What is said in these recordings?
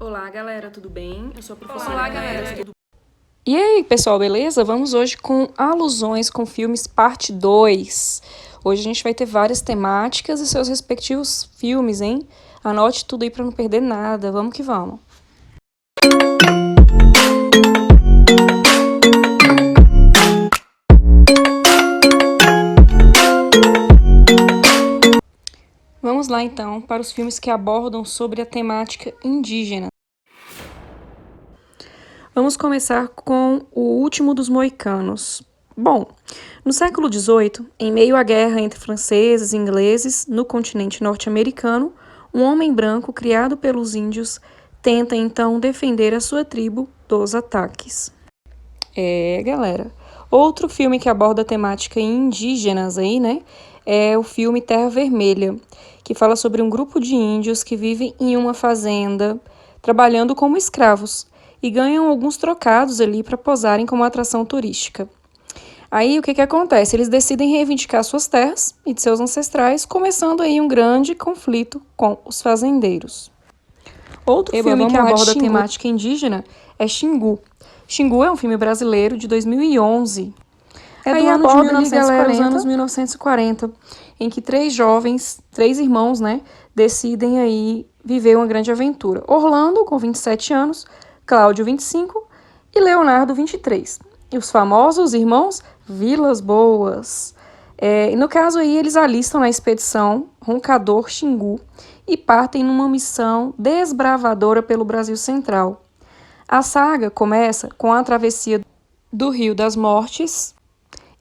Olá, galera, tudo bem? Eu sou a professora. Olá, galera, tudo E aí, pessoal, beleza? Vamos hoje com alusões com filmes parte 2. Hoje a gente vai ter várias temáticas e seus respectivos filmes, hein? Anote tudo aí para não perder nada. Vamos que vamos. Vamos lá então para os filmes que abordam sobre a temática indígena. Vamos começar com O Último dos Moicanos. Bom, no século XVIII, em meio à guerra entre franceses e ingleses no continente norte-americano, um homem branco criado pelos índios tenta então defender a sua tribo dos ataques. Galera. Outro filme que aborda a temática indígenas aí, né? É o filme Terra Vermelha, que fala sobre um grupo de índios que vivem em uma fazenda, trabalhando como escravos, e ganham alguns trocados ali para posarem como atração turística. Aí o que acontece? Eles decidem reivindicar suas terras e de seus ancestrais, começando aí um grande conflito com os fazendeiros. Outro filme que aborda a temática indígena é Xingu. Xingu é um filme brasileiro de 2011. É do ano de 1940, os anos 1940, em que três irmãos, né, decidem aí viver uma grande aventura. Orlando, com 27 anos, Cláudio, 25, e Leonardo, 23. E os famosos irmãos Vilas Boas. E no caso aí, eles alistam na expedição Roncador Xingu e partem numa missão desbravadora pelo Brasil Central. A saga começa com a travessia do Rio das Mortes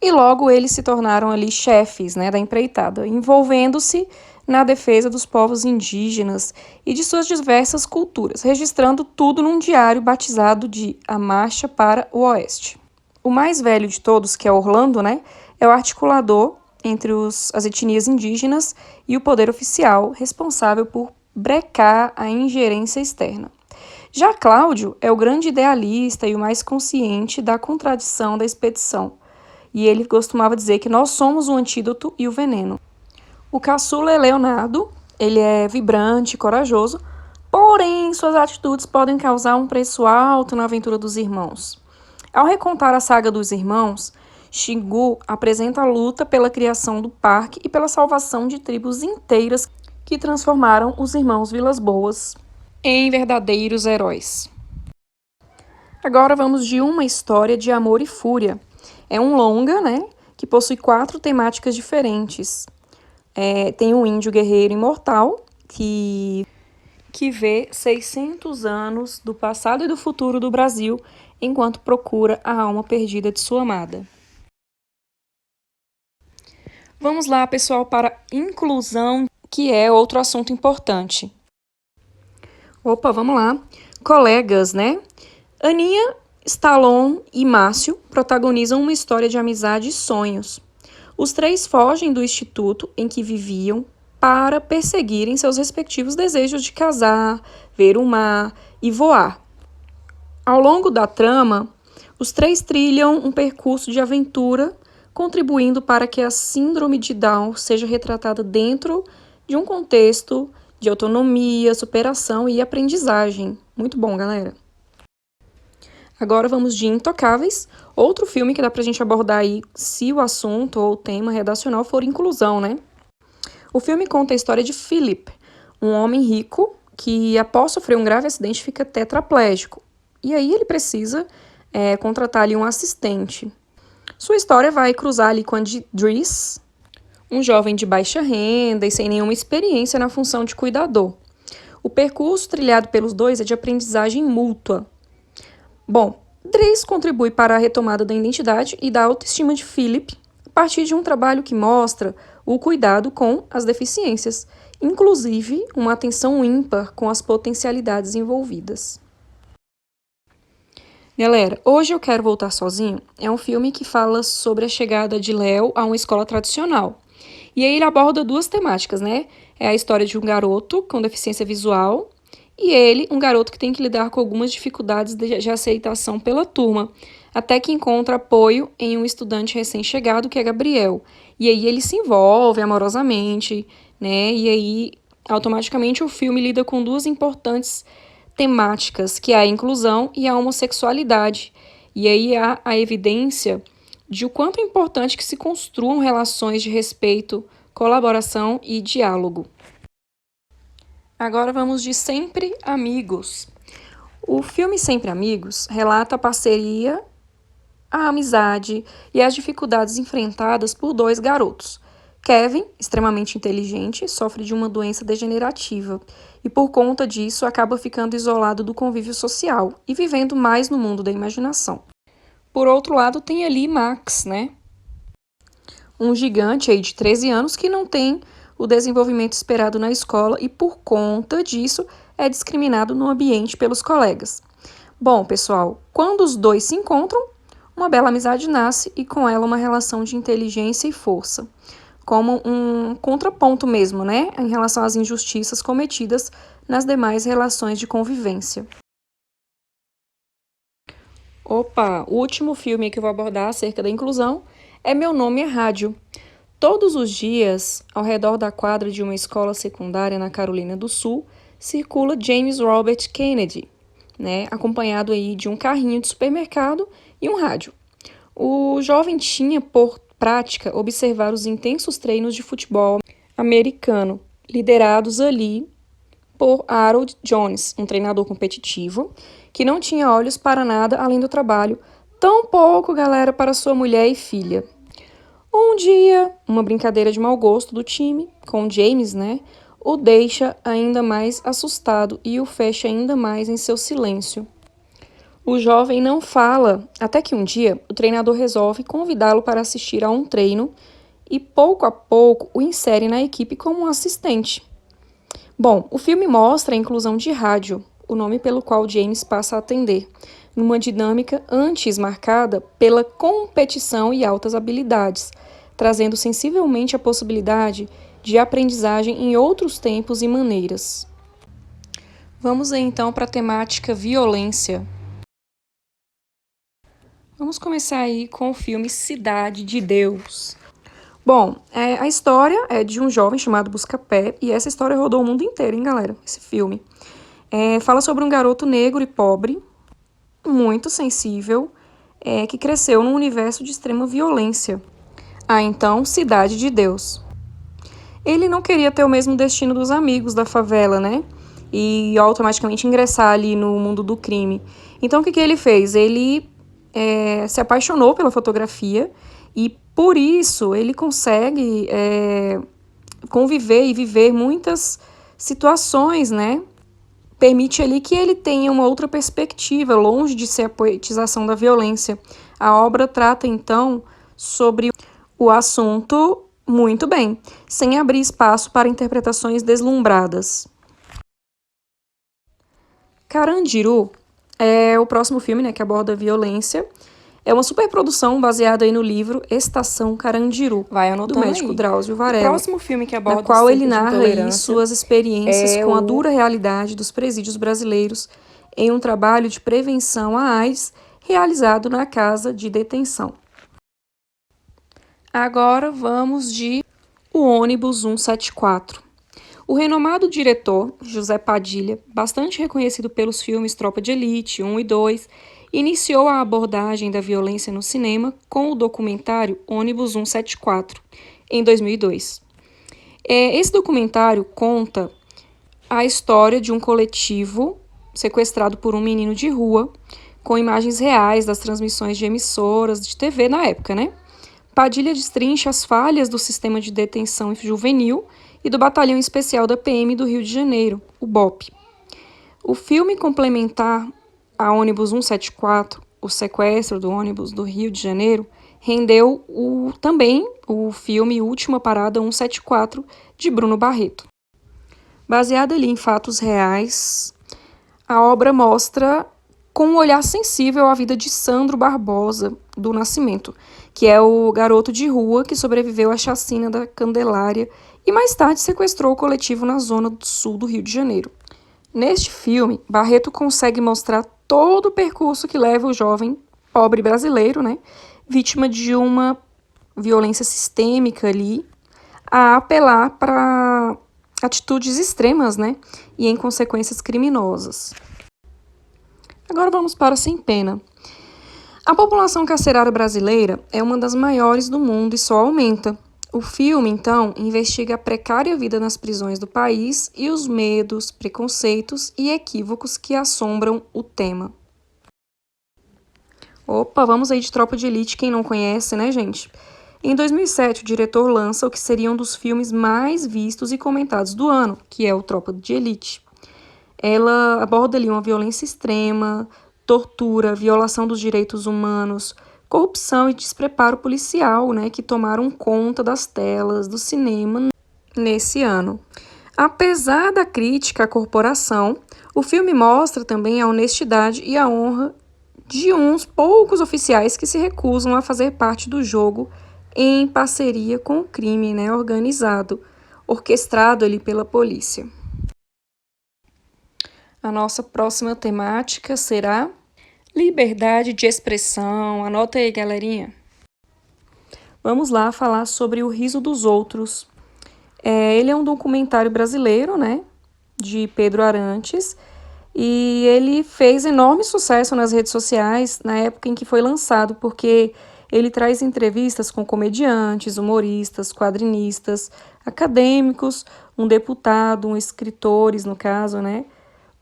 e logo eles se tornaram ali chefes, né, da empreitada, envolvendo-se na defesa dos povos indígenas e de suas diversas culturas, registrando tudo num diário batizado de A Marcha para o Oeste. O mais velho de todos, que é Orlando, né, é o articulador entre as etnias indígenas e o poder oficial, responsável por brecar a ingerência externa. Já Cláudio é o grande idealista e o mais consciente da contradição da expedição, e ele costumava dizer que nós somos o antídoto e o veneno. O caçula é Leonardo, ele é vibrante e corajoso, porém suas atitudes podem causar um preço alto na aventura dos irmãos. Ao recontar a saga dos irmãos, Xingu apresenta a luta pela criação do parque e pela salvação de tribos inteiras que transformaram os irmãos Vilas Boas em verdadeiros heróis. Agora vamos de Uma História de Amor e Fúria. É um longa, né, que possui 4 temáticas diferentes. Tem um índio guerreiro imortal que vê 600 anos do passado e do futuro do Brasil enquanto procura a alma perdida de sua amada. Vamos lá, pessoal, para inclusão, que é outro assunto importante. Vamos lá. Colegas, né? Aninha, Stallone e Márcio protagonizam uma história de amizade e sonhos. Os 3 fogem do instituto em que viviam para perseguirem seus respectivos desejos de casar, ver o mar e voar. Ao longo da trama, os 3 trilham um percurso de aventura, contribuindo para que a síndrome de Down seja retratada dentro de um contexto de autonomia, superação e aprendizagem. Muito bom, galera. Agora vamos de Intocáveis, outro filme que dá pra gente abordar aí se o assunto ou o tema redacional for inclusão, né? O filme conta a história de Philip, um homem rico que, após sofrer um grave acidente, fica tetraplégico. E aí ele precisa contratar ali um assistente. Sua história vai cruzar ali com a de Driss, um jovem de baixa renda e sem nenhuma experiência na função de cuidador. O percurso trilhado pelos dois é de aprendizagem mútua. Bom, Driss contribui para a retomada da identidade e da autoestima de Philip a partir de um trabalho que mostra o cuidado com as deficiências, inclusive uma atenção ímpar com as potencialidades envolvidas. Galera, Hoje Eu Quero Voltar Sozinho é um filme que fala sobre a chegada de Léo a uma escola tradicional. E aí ele aborda 2 temáticas, né? É a história de um garoto com deficiência visual e ele, um garoto que tem que lidar com algumas dificuldades de aceitação pela turma, até que encontra apoio em um estudante recém-chegado, que é Gabriel. E aí ele se envolve amorosamente, né? E aí, automaticamente, o filme lida com 2 importantes temáticas, que é a inclusão e a homossexualidade. E aí há a evidência de o quanto é importante que se construam relações de respeito, colaboração e diálogo. Agora vamos de Sempre Amigos. O filme Sempre Amigos relata a parceria, a amizade e as dificuldades enfrentadas por dois garotos. Kevin, extremamente inteligente, sofre de uma doença degenerativa e, por conta disso, acaba ficando isolado do convívio social e vivendo mais no mundo da imaginação. Por outro lado, tem ali Max, né? Um gigante aí de 13 anos que não tem o desenvolvimento esperado na escola e, por conta disso, é discriminado no ambiente pelos colegas. Bom, pessoal, quando os dois se encontram, uma bela amizade nasce e com ela uma relação de inteligência e força, como um contraponto mesmo, né, em relação às injustiças cometidas nas demais relações de convivência. O último filme que eu vou abordar acerca da inclusão é Meu Nome é Rádio. Todos os dias, ao redor da quadra de uma escola secundária na Carolina do Sul, circula James Robert Kennedy, né, acompanhado aí de um carrinho de supermercado e um rádio. O jovem tinha por prática observar os intensos treinos de futebol americano, liderados ali por Harold Jones, um treinador competitivo, que não tinha olhos para nada além do trabalho, tampouco, galera, para sua mulher e filha. Um dia, uma brincadeira de mau gosto do time, com James, né, o deixa ainda mais assustado e o fecha ainda mais em seu silêncio. O jovem não fala, até que um dia o treinador resolve convidá-lo para assistir a um treino e pouco a pouco o insere na equipe como um assistente. Bom, o filme mostra a inclusão de rádio, o nome pelo qual James passa a atender, numa dinâmica antes marcada pela competição e altas habilidades, trazendo sensivelmente a possibilidade de aprendizagem em outros tempos e maneiras. Vamos aí, então para a temática violência. Vamos começar aí com o filme Cidade de Deus. Bom, a história é de um jovem chamado Buscapé, e essa história rodou o mundo inteiro, hein, galera? Esse filme. Fala sobre um garoto negro e pobre, muito sensível, que cresceu num universo de extrema violência. Então, Cidade de Deus. Ele não queria ter o mesmo destino dos amigos da favela, né? E automaticamente ingressar ali no mundo do crime. Então, o que ele fez? Ele se apaixonou pela fotografia e, por isso, ele consegue conviver e viver muitas situações, né? Permite ali que ele tenha uma outra perspectiva, longe de ser a poetização da violência. A obra trata, então, sobre o assunto muito bem, sem abrir espaço para interpretações deslumbradas. Carandiru é o próximo filme, né, que aborda a violência. É uma superprodução baseada aí no livro Estação Carandiru, do médico Drauzio Varela, O próximo filme que aborda na qual ele acerca de narra aí intolerância suas experiências com a dura realidade dos presídios brasileiros em um trabalho de prevenção à AIDS realizado na casa de detenção. Agora vamos de O Ônibus 174. O renomado diretor, José Padilha, bastante reconhecido pelos filmes Tropa de Elite 1 e 2, iniciou a abordagem da violência no cinema com o documentário Ônibus 174, em 2002. Esse documentário conta a história de um coletivo sequestrado por um menino de rua, com imagens reais das transmissões de emissoras de TV na época, né? Padilha destrincha as falhas do sistema de detenção juvenil e do Batalhão Especial da PM do Rio de Janeiro, o BOPE. O filme complementar a Ônibus 174, o sequestro do ônibus do Rio de Janeiro, rendeu também o filme Última Parada 174, de Bruno Barreto. Baseada ali em fatos reais, a obra mostra com um olhar sensível a vida de Sandro Barbosa do Nascimento, que é o garoto de rua que sobreviveu à chacina da Candelária e mais tarde sequestrou o coletivo na zona sul do Rio de Janeiro. Neste filme, Barreto consegue mostrar todo o percurso que leva o jovem pobre brasileiro, né, vítima de uma violência sistêmica ali, a apelar para atitudes extremas, né, e em consequências criminosas. Agora vamos para Sem Pena. A população carcerária brasileira é uma das maiores do mundo e só aumenta. O filme, então, investiga a precária vida nas prisões do país e os medos, preconceitos e equívocos que assombram o tema. Opa, vamos aí de Tropa de Elite, quem não conhece, né, gente? Em 2007, o diretor lança o que seria um dos filmes mais vistos e comentados do ano, que é o Tropa de Elite. Ela aborda ali uma violência extrema, tortura, violação dos direitos humanos, corrupção e despreparo policial, né, que tomaram conta das telas do cinema nesse ano. Apesar da crítica à corporação, o filme mostra também a honestidade e a honra de uns poucos oficiais que se recusam a fazer parte do jogo em parceria com o crime, né, organizado, orquestrado ali pela polícia. A nossa próxima temática será liberdade de expressão. Anota aí, galerinha. Vamos lá falar sobre O Riso dos Outros. Ele é um documentário brasileiro, né, de Pedro Arantes, e ele fez enorme sucesso nas redes sociais na época em que foi lançado, porque ele traz entrevistas com comediantes, humoristas, quadrinistas, acadêmicos, um deputado, escritores, no caso, né?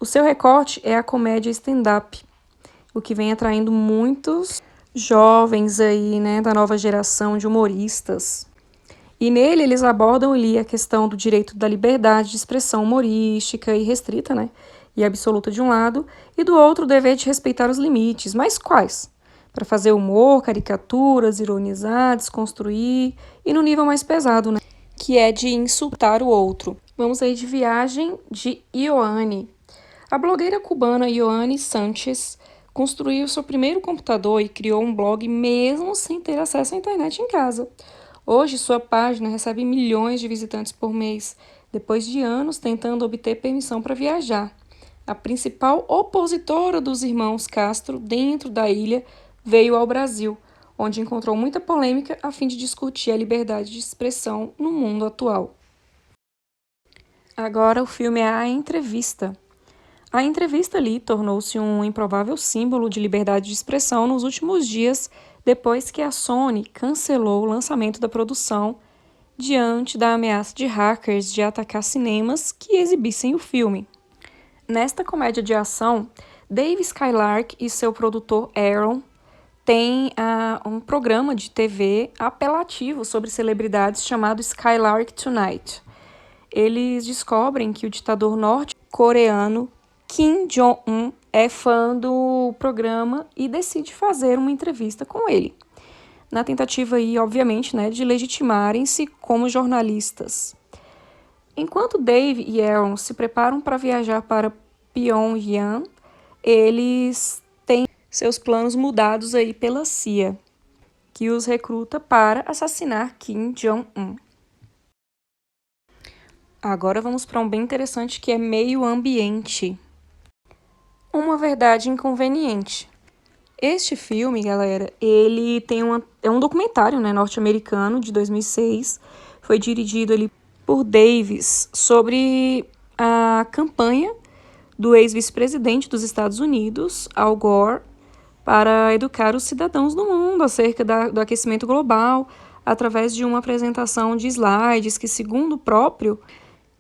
O seu recorte é a comédia stand-up, o que vem atraindo muitos jovens aí, né, da nova geração de humoristas. E nele eles abordam ali a questão do direito da liberdade de expressão humorística e restrita, né, e absoluta de um lado, e do outro o dever de respeitar os limites. Mas quais? Para fazer humor, caricaturas, ironizar, desconstruir, e no nível mais pesado, né, que é de insultar o outro. Vamos aí de Viagem de Ioane. A blogueira cubana Ioane Sanchez construiu seu primeiro computador e criou um blog mesmo sem ter acesso à internet em casa. Hoje, sua página recebe milhões de visitantes por mês, depois de anos tentando obter permissão para viajar. A principal opositora dos irmãos Castro dentro da ilha veio ao Brasil, onde encontrou muita polêmica a fim de discutir a liberdade de expressão no mundo atual. Agora o filme é A Entrevista. A entrevista ali tornou-se um improvável símbolo de liberdade de expressão nos últimos dias, depois que a Sony cancelou o lançamento da produção diante da ameaça de hackers de atacar cinemas que exibissem o filme. Nesta comédia de ação, Dave Skylark e seu produtor Aaron têm um programa de TV apelativo sobre celebridades chamado Skylark Tonight. Eles descobrem que o ditador norte-coreano Kim Jong-un é fã do programa e decide fazer uma entrevista com ele, na tentativa aí, obviamente, né, de legitimarem-se como jornalistas. Enquanto Dave e Aaron se preparam para viajar para Pyongyang, eles têm seus planos mudados aí pela CIA, que os recruta para assassinar Kim Jong-un. Agora vamos para um bem interessante que é meio ambiente. Uma verdade inconveniente. Este filme, galera, ele é um documentário, né, norte-americano de 2006. Foi dirigido ali por Davis sobre a campanha do ex-vice-presidente dos Estados Unidos, Al Gore, para educar os cidadãos do mundo acerca do aquecimento global, através de uma apresentação de slides que, segundo o próprio,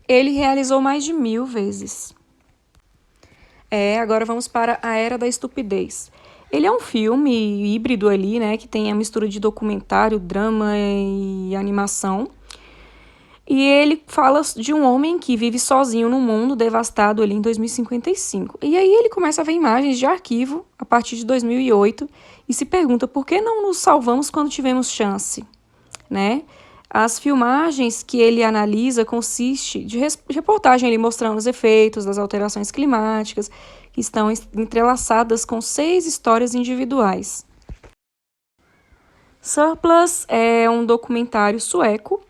ele realizou mais de 1000 vezes. Agora vamos para A Era da Estupidez. Ele é um filme híbrido ali, né, que tem a mistura de documentário, drama e animação. E ele fala de um homem que vive sozinho num mundo devastado ali em 2055. E aí ele começa a ver imagens de arquivo a partir de 2008 e se pergunta por que não nos salvamos quando tivemos chance, né? As filmagens que ele analisa consiste de reportagem ali mostrando os efeitos das alterações climáticas que estão entrelaçadas com 6 histórias individuais. Surplus é um documentário sueco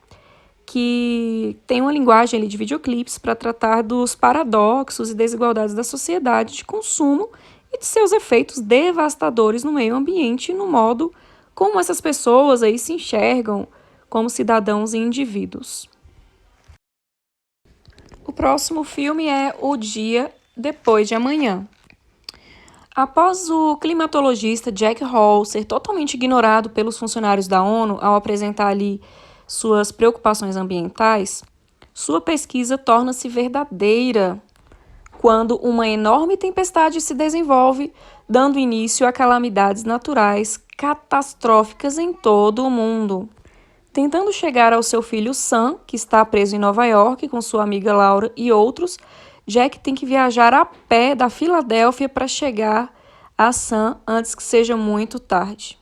que tem uma linguagem ali de videoclipes para tratar dos paradoxos e desigualdades da sociedade de consumo e de seus efeitos devastadores no meio ambiente e no modo como essas pessoas aí se enxergam como cidadãos e indivíduos. O próximo filme é O Dia Depois de Amanhã. Após o climatologista Jack Hall ser totalmente ignorado pelos funcionários da ONU ao apresentar ali suas preocupações ambientais, sua pesquisa torna-se verdadeira quando uma enorme tempestade se desenvolve, dando início a calamidades naturais catastróficas em todo o mundo. Tentando chegar ao seu filho Sam, que está preso em Nova York com sua amiga Laura e outros, Jack tem que viajar a pé da Filadélfia para chegar a Sam antes que seja muito tarde.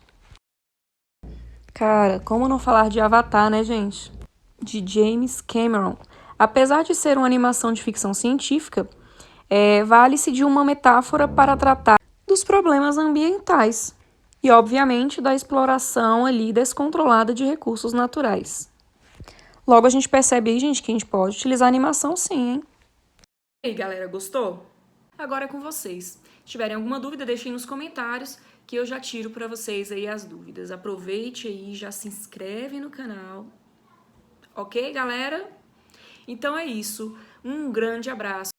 Cara, como não falar de Avatar, né, gente? De James Cameron. Apesar de ser uma animação de ficção científica, vale-se de uma metáfora para tratar dos problemas ambientais e, obviamente, da exploração ali descontrolada de recursos naturais. Logo, a gente percebe aí, gente, que a gente pode utilizar a animação sim, hein? E aí, galera, gostou? Agora é com vocês. Se tiverem alguma dúvida, deixem nos comentários que eu já tiro para vocês aí as dúvidas. Aproveite aí, já se inscreve no canal. Ok, galera? Então é isso. Um grande abraço.